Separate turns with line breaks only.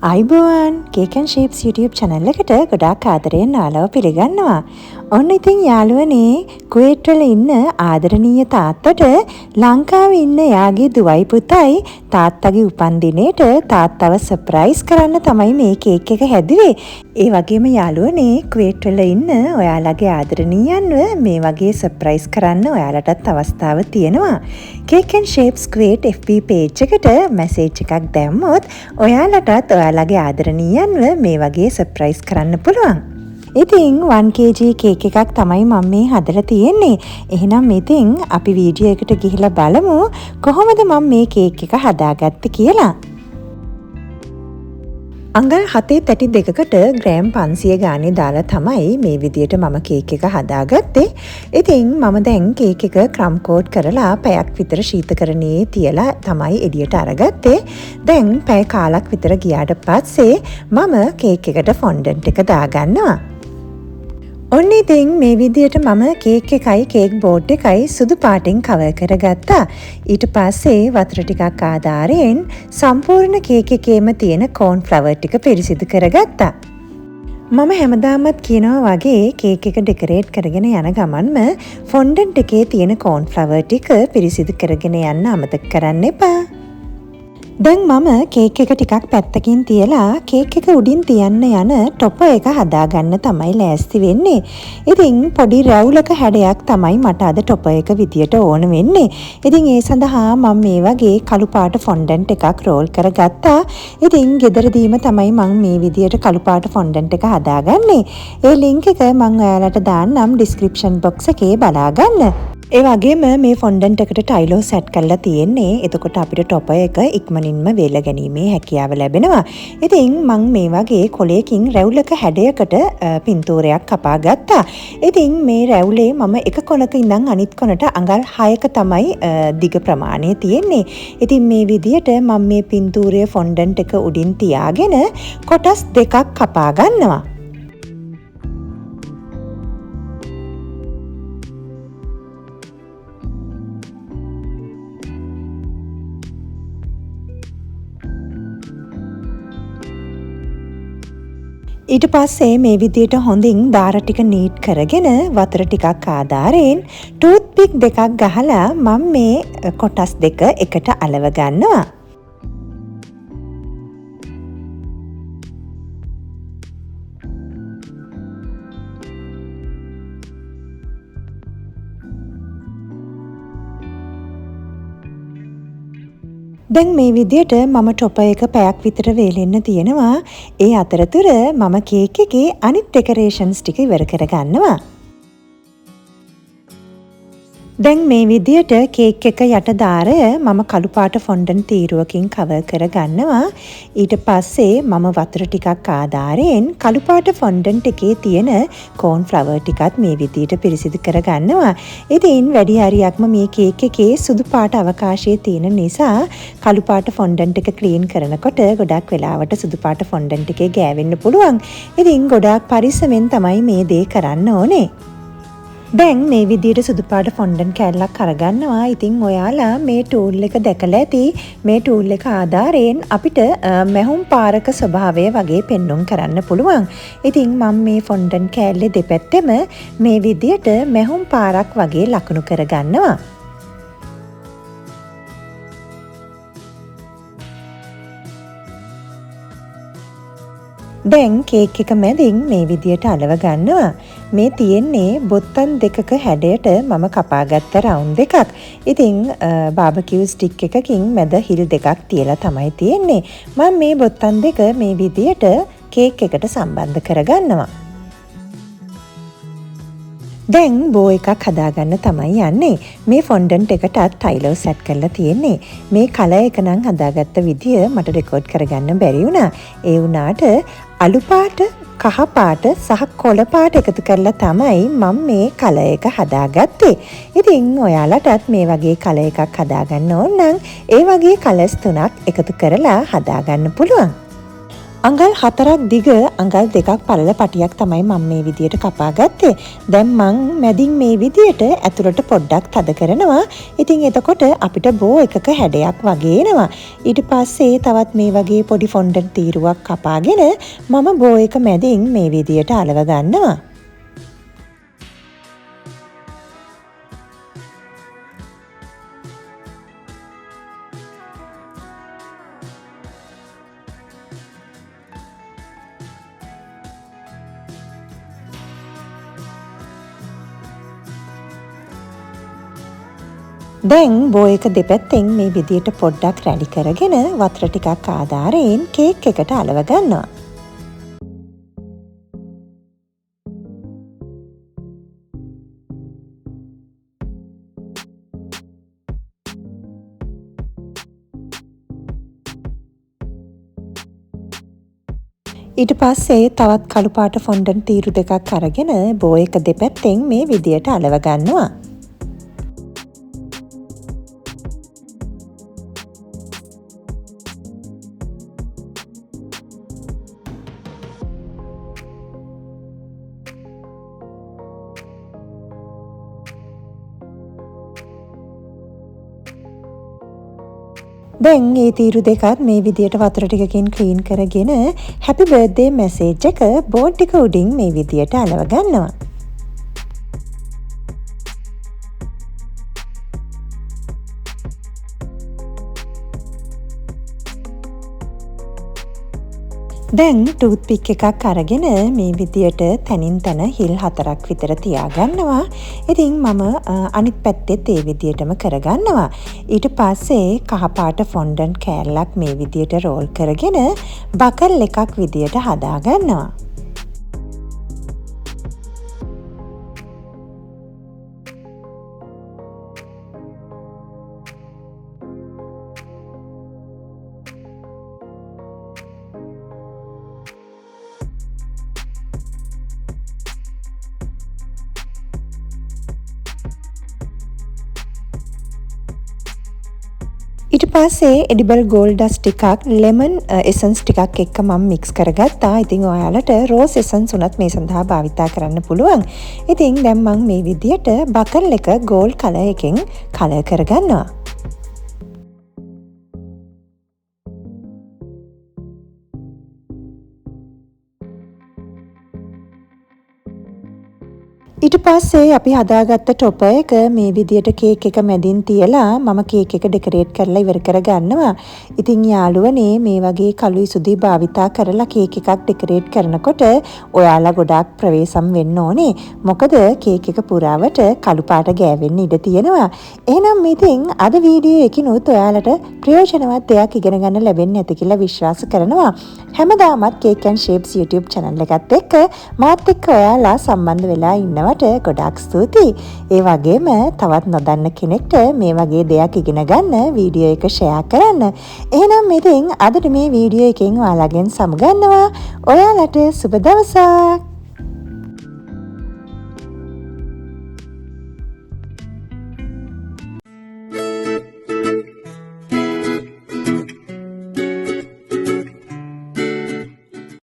අයිබෝවන් Cakenshapes YouTube channel එකට ගොඩාක් ආදරයෙන් ආලව පිළිගන්නවා. ඔන්න ඉතින් යාළුවනේ කුවේට් වල ඉන්න ආදරණීය තාත්තට ලංකාවේ ඉන්න යාගේ දුවයි පුතයි තාත්තගේ උපන්දිනේට තාත්තව සර්ප්‍රයිස් කරන්න තමයි මේ කේක් එක හැදුවේ. ඒ වගේම යාළුවනේ කුවේට් වල ඉන්න ඔයාලගේ ආදරණීයන්ව මේ වගේ සර්ප්‍රයිස් කරන්න ඔයාලටත් අවස්ථාව තියෙනවා. Cakenshapes Kuwait FB page එකට මැසේජ් එකක් දැම්මොත් ඔයාලටත් ඔයාලගේ ආදරණීයන්ව මේ වගේ සර්ප්‍රයිස් කරන්න පුළුවන්. ඉතින් 1kg කේක් එකක් තමයි මම මේ හදලා තියෙන්නේ. එහෙනම් ඉතින් අපි වීඩියෝ එකට ගිහිල්ලා බලමු කොහොමද මම මේ කේක් එක හදාගත්තේ කියලා. අඟල් 7.2කට ග්‍රෑම් 500 ගානේ දාලා තමයි මේ විදියට මම කේක් එක හදාගත්තේ. ඉතින් මම දැන් කේක් එක ක්‍රම් කෝට් කරලා පැයක් විතර ශීතකරණයේ තියලා තමයි එළියට අරගත්තේ. දැන් පැය කාලක් විතර ගියාට පස්සේ මම කේක් එකට ෆොන්ඩන්ට් එක දාගන්නවා. ඔන්න ඉතින් මේ විදියට මම කේක් එකයි කේක් බෝඩ් එකයි සුදු පාටින් කවර් කරගත්තා. ඊට පස්සේ වතුර ටිකක් ආධාරයෙන් සම්පූර්ණ කේක් එකේම තියෙන කෝන් ෆ්ලවර් ටික පිරිසිදු කරගත්තා. මම හැමදාමත් කියනවා වගේ කේක් එක ඩෙකරේට් කරගෙන යන ගමන්ම ෆොන්ඩන්ට් එකේ තියෙන කෝන් ෆ්ලවර් ටික පිරිසිදු කරගෙන යන්න අමතක කරන්න එපා. දැන් මම කේක් එක ටිකක් පැත්තකින් තියලා කේක් එක උඩින් තියන්න යන ටොපර් එක හදාගන්න තමයි ලෑස්ති වෙන්නේ. ඉතින් පොඩි රැවුලක හැඩයක් තමයි මට අද ටොපර් එක විදියට ඕන වෙන්නේ. ඉතින් ඒ සඳහා මම මේ වගේ කළු පාට ෆොන්ඩන්ට් එකක් රෝල් කරගත්තා. ඉතින් ගෙදරදීම තමයි මම මේ විදියට කළු පාට ෆොන්ඩන්ට් එක හදාගන්නේ. ඒ ලින්ක් එක මම ඔයාලට දාන්නම් ඩිස්ක්‍රිප්ෂන් බොක්ස් එකේ බලාගන්න. ඒ වගේම මේ ෆොන්ඩන්ට් එකට ටයිලෝ සෙට් කරලා තියෙන්නේ. එතකොට අපිට ටොපර් එක ඉක්මනින්ම වේල ගැනීමේ හැකියාව ලැබෙනවා. ඉතින් මම මේ වගේ කොලයකින් රැවුලක හැඩයකට පින්තූරයක් කපා ගත්තා. ඉතින් මේ රැවුලේ මම එක කොනක ඉඳන් අනිත් කොනට අඟල් 6ක තමයි දිග ප්‍රමාණය තියෙන්නේ. ඉතින් මේ විදියට මම මේ පින්තූරයේ ෆොන්ඩන්ට් එක උඩින් තියාගෙන කොටස් දෙකක් කපා ගන්නවා. ඊට පස්සේ මේ විදියට හොඳින් දාර ටික නීට් කරගෙන වතුර ටිකක් ආධාරයෙන් ටූත් පික් දෙකක් ගහලා මම මේ කොටස් දෙක එකට අලව ගන්නවා. දැන් මේ විදියට මම ටොපර් එක පැයක් විතර වේලෙන්න තියෙනවා. ඒ අතරතුර මම කේක් එකේ අනිත් ඩෙකරේෂන්ස් ටික ඉවර කරගන්නවා. දැන් මේ විදියට කේක් එක යට දාරය මම කළු පාට ෆොන්ඩන්ට් තීරුවකින් කවර් කරගන්නවා. ඊට පස්සේ මම වතුර ටිකක් ආධාරයෙන් කළු පාට ෆොන්ඩන්ට් එකේ තියෙන කෝන් ෆ්ලවර් ටිකත් මේ විදියට පිරිසිදු කරගන්නවා. ඉතින් වැඩි හරියක්ම මේ කේක් එකේ සුදු පාට අවකාශයේ තියෙන නිසා කළු පාට ෆොන්ඩන්ට් එක ක්ලීන් කරනකොට ගොඩක් වෙලාවට සුදු පාට ෆොන්ඩන්ට් එකේ ගෑවෙන්න පුළුවන්. ඉතින් ගොඩාක් පරිස්සමෙන් තමයි මේ දේ කරන්න ඕනේ. දැන් මේ විදියට සුදු පාට ෆොන්ඩන්ට් කෑල්ලක් අරගන්නවා. ඉතින් ඔයාලා මේ ටූල් එක දැකලා ඇති. මේ ටූල් එක ආධාරයෙන් අපිට මැහුම් පාරක ස්වභාවය වගේ පෙන්වුම් කරන්න පුළුවන්. ඉතින් මම මේ ෆොන්ඩන්ට් කෑල්ලේ දෙපැත්තෙම මේ විදියට මැහුම් පාරක් වගේ ලකුණු කරගන්නවා. දැන් කේක් එක මැදින් මේ විදියට අලව ගන්නවා. මේ තියෙන්නේ බොත්තම් දෙකක හැඩයට මම කපාගත්ත රවුන්ඩ් එකක්. ඉතින් බාබකියු ස්ටික් එකකින් මැද හිල් දෙකක් තියලා තමයි තියෙන්නේ. මම මේ බොත්තම් දෙක මේ විදියට කේක් එකට සම්බන්ධ කරගන්නවා. දැන් බෝ එකක් හදාගන්න තමයි යන්නේ. මේ ෆොන්ඩන්ට් එකටත් ටයිලෝ සෙට් කරලා තියෙන්නේ. මේ කලර් එක නම් හදාගත්ත විදිය මට රෙකෝඩ් කරගන්න බැරි වුණා. ඒ වුණාට අලු පාට, කහ පාට සහ කොළ පාට එකතු කරලා තමයි මම මේ කලර් එක හදාගත්තේ. ඉතින් ඔයාලටත් මේ වගේ කලර් එකක් හදාගන්න ඕන නම් ඒ වගේ කලර්ස් තුනක් එකතු කරලා හදාගන්න පුළුවන්. අඟල් 4ක් දිග අඟල් 2ක් පළල පටියක් තමයි මම මේ විදියට කපා ගත්තේ. දැන් මං මැදින් මේ විදියට ඇතුළට පොඩ්ඩක් තද කරනවා. ඉතින් එතකොට අපිට බෝ එකක හැඩයක් වගේ එනවා. ඊට පස්සේ තවත් මේ වගේ පොඩි ෆොන්ඩන්ට් තීරුවක් කපාගෙන මම බෝ එක මැදින් මේ විදියට අලව ගන්නවා. දැන් බෝ එක දෙපැත්තෙන් මේ විදියට පොඩ්ඩක් රැලි කරගෙන වතුර ටිකක් ආධාරයෙන් කේක් එකට අලව ගන්නවා. ඊට පස්සේ තවත් කළු පාට ෆොන්ඩන්ට් තීරු දෙකක් අරගෙන බෝ එක දෙපැත්තෙන් මේ විදියට අලව ගන්නවා. දැන් මේ තීරු දෙකත් මේ විදියට වතුර ටිකකින් ක්ලීන් කරගෙන හැපි බර්ත්ඩේ මැසේජ් එක බෝඩ් එක උඩින් මේ විදියට අලව ගන්නවා. දැන් ටූත් පික් එකක් අරගෙන මේ විදියට තනින් තන හිල් 4ක් විතර තියාගන්නවා. ඉතින් මම අනිත් පැත්තෙත් ඒ විදියටම කරගන්නවා. ඊට පස්සේ කහ පාට ෆොන්ඩන්ට් කෑල්ලක් මේ විදියට රෝල් කරගෙන බකල් එකක් විදියට හදාගන්නවා. ඊට පස්සේ එඩිබල් ගෝල්ඩ් ඩස්ට් ටිකක් ලෙමන් එසන්ස් ටිකක් එක්ක මම මික්ස් කරගත්තා. ඉතින් ඔයාලට රෝස් එසන්ස් උනත් මේ සඳහා භාවිතා කරන්න පුළුවන්. ඉතින් දැන් මම මේ විදියට බකල් එක ගෝල්ඩ් කලර් එකෙන් කලර් කරගන්නවා. ඊට පස්සේ අපි හදාගත්ත ටොපර් එක මේ විදියට කේක් එක මැදින් තියලා මම කේක් එක ඩෙකොරේට් කරලා ඉවර කරගන්නවා. ඉතින් යාළුවනේ මේ වගේ කළුයි සුදුයි භාවිතා කරලා කේක් එකක් ඩෙකොරේට් කරනකොට ඔයාලා ගොඩාක් ප්‍රවේශම් වෙන්න ඕනේ. මොකද කේක් එක පුරාවට කළු පාට ගෑවෙන්න ඉඩ තියෙනවා. එහෙනම් ඉතින් අද වීඩියෝ එකකිනුත් ඔයාලට ප්‍රයෝජනවත් දෙයක් ඉගෙන ගන්න ලැබෙන්නේ නැති කියලා විශ්වාස කරනවා. හැමදාමත් Cakenshapes YouTube channel එකත් එක්ක මාත් එක්ක ඔයාලා සම්බන්ධ වෙලා ඉන්නවා. ගොඩාක් ස්තුතියි. ඒ වගේම තවත් නොදන්න කෙනෙක්ට මේ වගේ දෙයක් ඉගෙන ගන්න වීඩියෝ එක ෂෙයා කරන්න. එහෙනම් ඉතින් අදට මේ වීඩියෝ එකෙන් ඔයාලගෙන් සමුගන්නවා. ඔයාලට සුබ දවසක්.